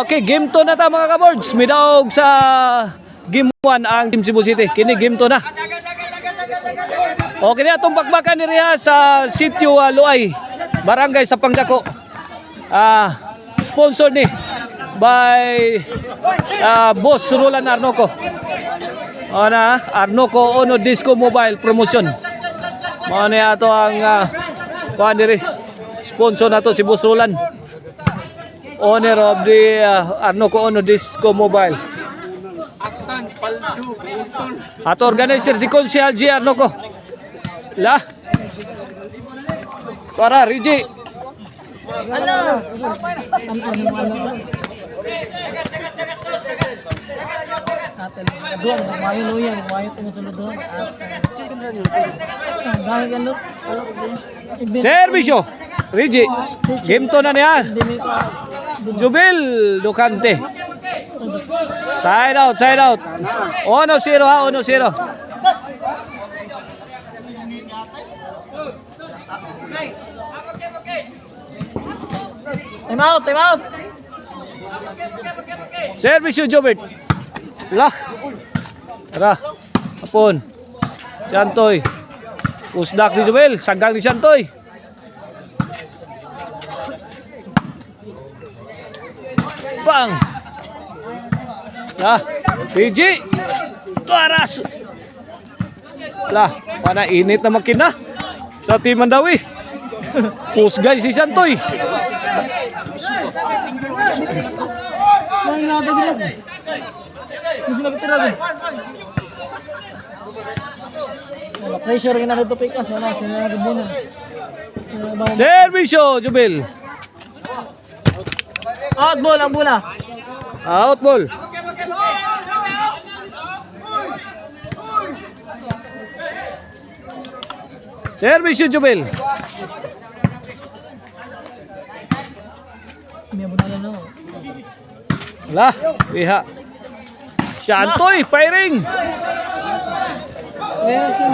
Okay, game 2 na ta mga kabords. Midaog sa game 1 ang Team Cebu City. Kini game 2 na. Okay na itong bakbakan ni Ria sa sitio Luay, barangay sa Pangdako. Sponsor ni by Boss Roland Arnoco. Arnoco Ono Disco Mobile Promotion. Mao ni ato ang kuan diri. Sponsor nato si Boss Roland, owner of the Arnoco Ono Disco Mobile. Ato organizer si Konsyal G Arnoco. Para Rigi. Servisyo Rigi. Game to na niya. Jubil Ducante. Side out, side out. 1-0 ha, 1-0. Time out, time out. Servisyo Jobert. Tara. Hapon. Santoy. Usdak ni Joel. Sagang ni Santoy. Bang. PG. Tuaras. Pana init na makina sa Team Mandawi. Pusgay si Santoy. Pressure rin na dito pikas. Servisyo Jubil. Out ball ang bola. Out ball. Servisyo Jubil. Iha. Santoy firing.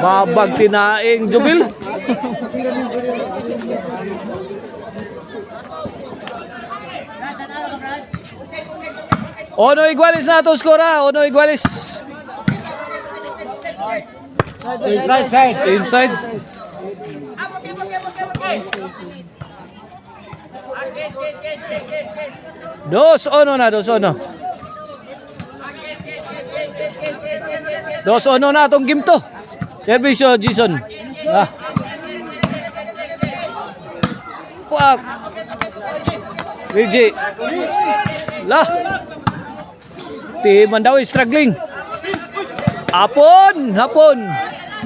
Babag tinaing Jubil. Ono Igualis na ito skora. Ono Igualis. Inside. Dos ono na itong game to. Servisyo Jason. Puak. Rigi. Team Mandawi struggling. Hapon.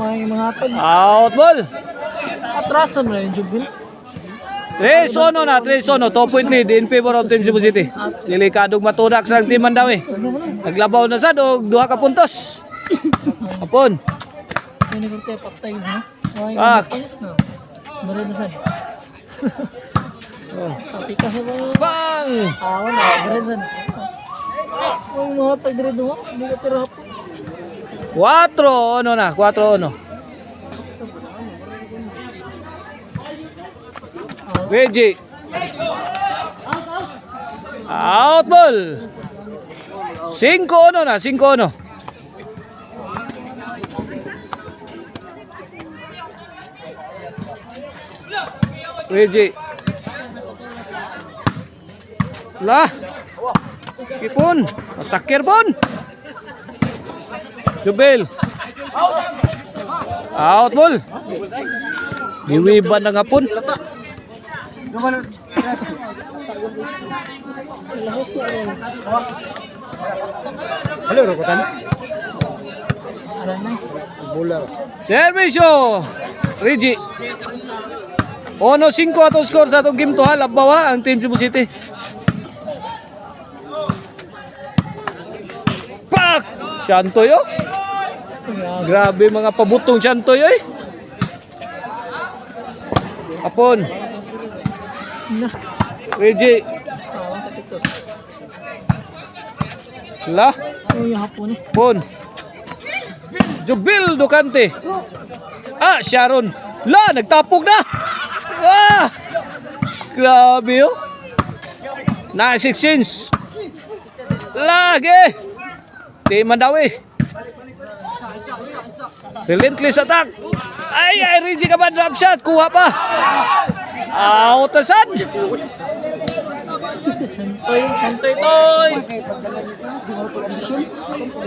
May mga hapon. Out ball. Atrasan mo na yung Jubil. 3-0 na, 2 point lead in favor of Team Cebu City. Delikadong matudak sa Team Mandawi. Naglabaw na sad og 2 ka puntos. Hapon. Ini kurte patay na. Bari na sad. Pikas na Bang! wala, bari na. Ang mga tagdiri duha, hindi ka tira hapon. 4-1 na, 4-1. Reggie. Out ball. 5-1 na, 5-1. Reggie. Kipon. Masakir pon. Jubel. Out ball. Diwiban na nga pon. Halo Rokotan. Bola. Servisyo Rigi. 1-5 atong score sa atong game to ha. Labaw ang Team Cebu City. Pak! Santoy oh. Grabe mga pabutong Santoy eh. Hapon. Rigi. Pon. Jubil Ducante. Sharon. Nagtapog na. Grabe oh. Nice exchange. Lagi. Di Mandawi. Relentless attack. Ay, Reggie ka ba? Drop shot. Kuha pa. Outasan. Santoy, toy.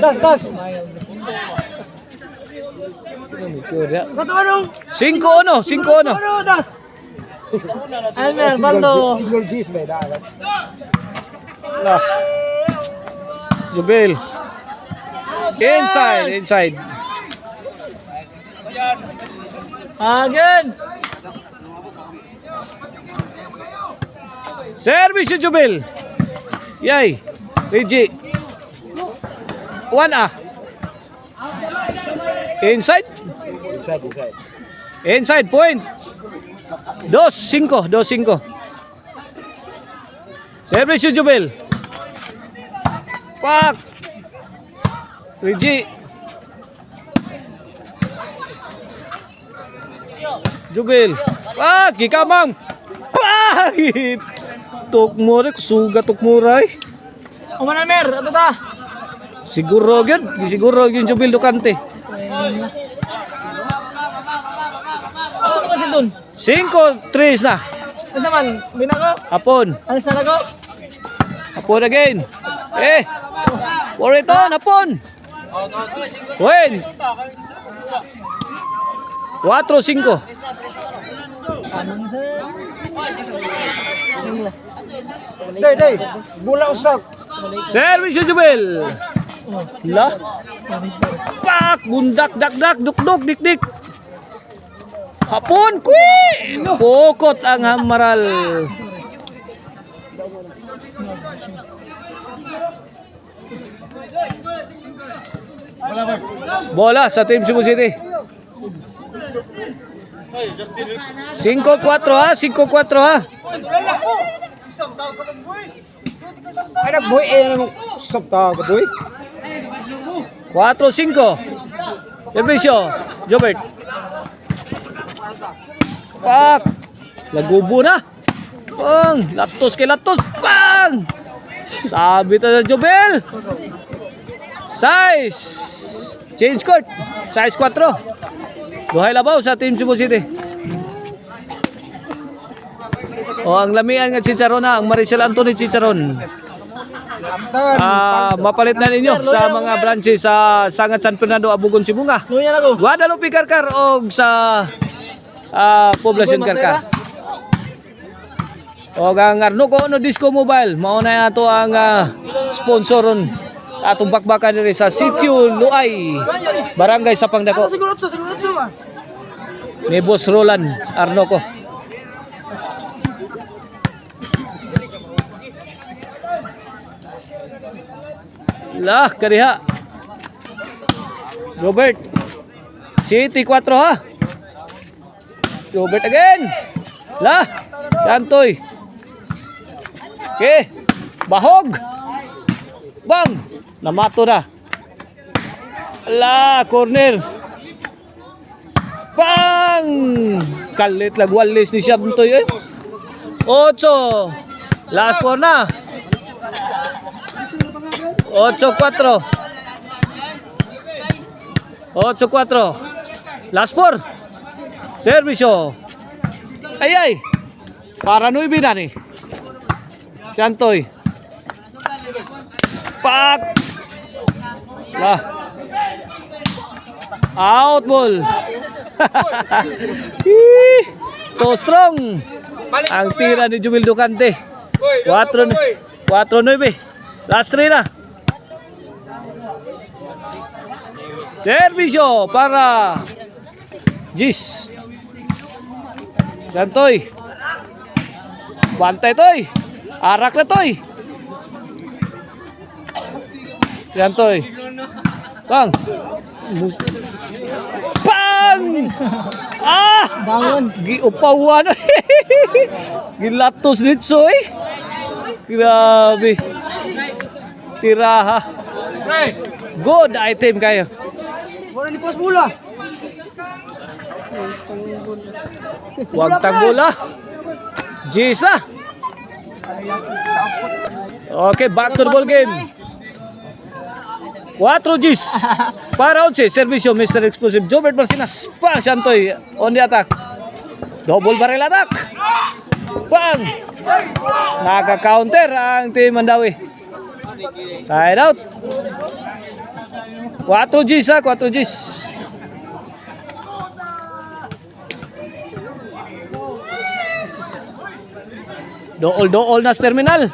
Das. Cinco 5-1. Das. Almer, bando. Single G's ba? Dapat. Lah. Jubil. Inside. Again. Service si Jubil. Yay. Reggie. 1 Inside. Inside point. 2-5. Service si Jubil. Pak. Reggie. Jubil. Pak, ikamang. Pak. Tukmura, suga tukmuray. Oman Almer, ato ta. Siguro yun Jubil Ducante. Ano kasi dun? 5-3 na. Ano naman, binako? Hapon. Alis na ako? Hapon again. Poriton, hapon. Win. 4-5. Anong sa? Day. Bola usag. Service si Jubil. La. Pak, bundak, dak, duk, dik. Hapon, kui. Pokot ang hamaral. Bola sa Team Cebu City. 5-4 ha. Ay nagboy mo sabta ka boy. 4-5. Servisyo, Jobert. Pak. Lagubo na. Pang, latos. Pang. Sabi ta sa Jobel. Size. Change court. Size 4. Duhay labaw sa Team Cebu City. Ang lamian nga Chicharon na, ang Maricel Anthony Chicharon. Mapalit na ninyo sa mga branches sa Sangat San Fernando, Abugon, Sibunga. Luya na ko. Guadalupe Karkar o sa Poblacion Karkar. O ang Arno ko no Disco Mobile, mauna ato ang sponsoron sa atong bakbakan diri sa Sitio Luay, Barangay Sapangdako. Siguro. Ni Boss Roland Arno ko. Lah, kadiha. Robert. City 4 ha. Robert again. Lah, Santoy. Okay. Bahog. Bang. Namato na. Lah, corner. Bang. Kalit lagwalis ni Santoy eh. 8. Last 4 na. 8-4. 8-4. Last 4. Servisyo. Ay. Para 9 na ni. Santoy. Pak. Lah. Out ball. To strong. Ang tira ni Jubil Ducante. 4-9. Last 3 na. Servisyo para Gis. Santoy. Bantay toy. Arak na toy. Santoy. Bang. Bang! Bangon. Giupawan. Gilatos ditso eh. Grabe. Tiraha. Good item kayo. Wala ni pas bola. Huwag tagbola. Gis na. Okay, back to the ball game. 4 Gs para 11. Servisyo, Mr. Explosive. Jobert Marcinas. Pang Santoy on the attack. Double barrel attack. Pang. Naka-counter ang team Mandawi. Side out. 4 Gs ha, 4 Gs. Dool-dool na sa terminal.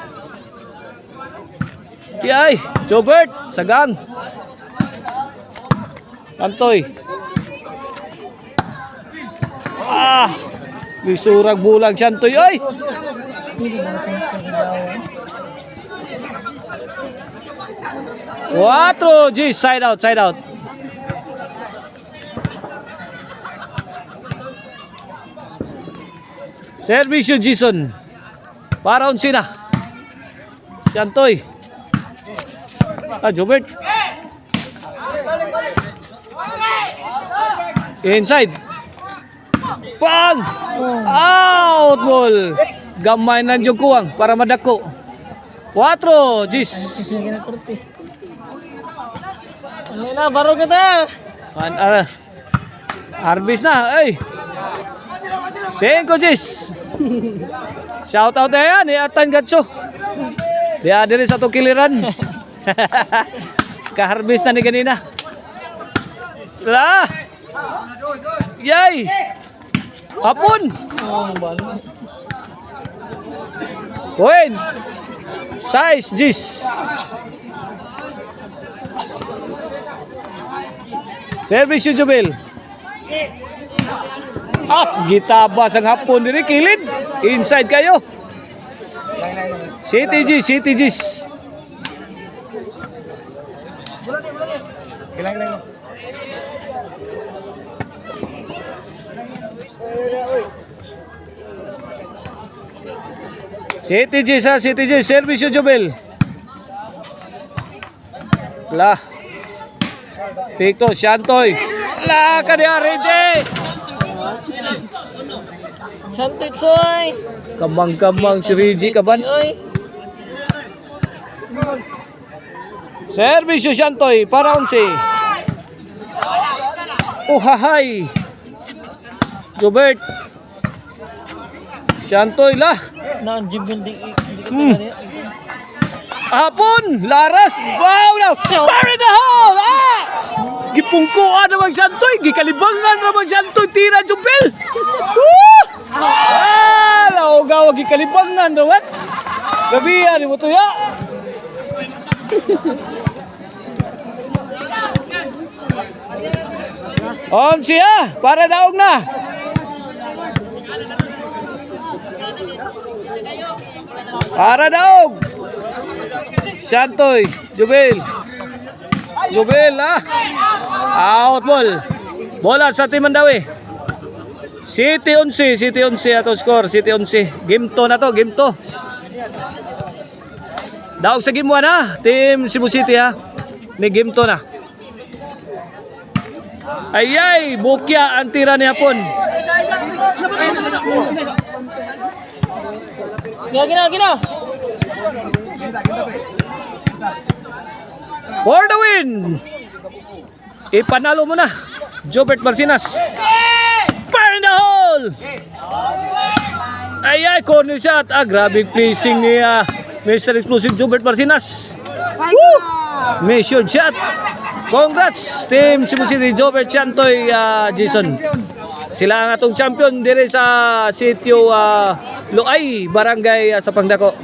Yay, Jobert, sagang. Antoy. Lisurag bulag si Antoy. Ay! Cuatro G, side out, side out. Servisyo Jason. Para Onsina. Si Antoy. Jobert. Inside. Pang! Out ball. Gamay na yung kuwang para madako. 4 Gs. Ano na, baro kita. Arbis na. Ay. 5 Gs. Shout out na yan. Iatan Gatso. Dia diri sa itong kiliran. Kaharbis na ni ganina. Lah. Yay. Hapon. Point. Size Gs. Service yung Jubil. Gitabas ang hapon diri kilid. Inside kayo. CTG, CTGs. CTG sa CTG, service yung Jubil. Lah. Tikto, Shantoy. Lah, kaniya, Reggie. Santit soy. Kamang-kamang si Reggie kaban. Oy. Servisyo Shantoy para 11. Uhahay. Jobert. Shantoy lah. Na jibil di kita Hapon, Laras. Wow now. Fire in the hole. Gipungkuan na mag-Shantoy. Gikalibangan na mag-Shantoy. Tira Jobel. Woo! Laugaw gikalibangan daw. Gabi yan mo to ya. On siya para daog na. Para daog. Shantoy, Jubel. Jubel out ball. Bola sa Team Mandawi. City 11, City 11 ato score, City 11. Game 2 na to, game 2. Daog sa game 1 ha, Team Cebu City ha. Ni game 2 na. Ayay, bukya ang tira ni Hapon. Gina. For the win. Ipanalo mo na, Jobert Marcinas. Fire in the hole. Ayay, corner shot. Grabe pleasing ni Mr. Explosive Jobert Marcinas. Woo! Measured shot. Congrats Team Cebu City, Jobert Shantoy, Jason. Sila ang atong champion dire sa sitio Luay, Barangay sa Pangdako.